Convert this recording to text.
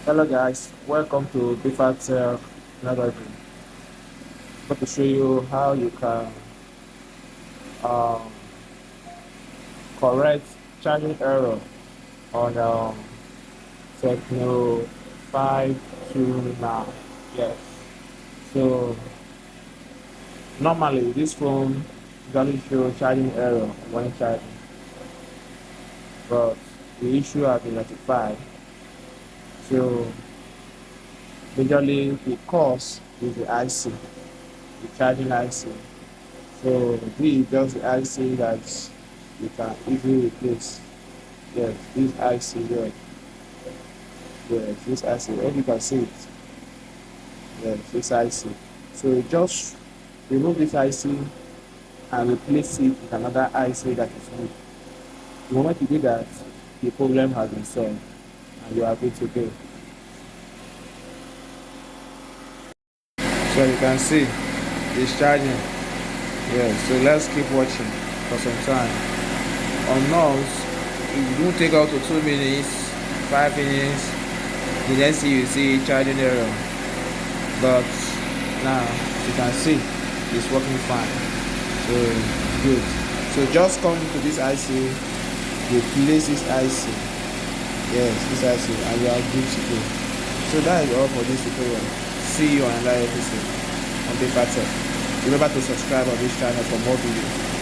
Hello guys, welcome to T529. I'm going to show you how you can um, correct charging error on Tecno 529. Yes. So normally this phone doesn't show charging error when charging, but the issue has been rectified. So majorly the cause is the IC, the charging IC. So this is just the IC that you can easily replace. Yes, this IC here. Yes, this IC. As you can see it. Yes, this IC. So just remove this IC and replace it with another IC that is good. The moment you do that, the problem has been solved and you are good to go. So you can see it's charging. Yes, so let's keep watching for some time. On nose, it won't take out to 2 minutes, 5 minutes. The next thing you see charging error. But now you can see it's working fine. So good. So just come to this IC, replace this IC. Yes, this IC, and you are good to go. So that is all for this tutorial. See you on another episode on the Tech. Remember to subscribe on this channel for more videos.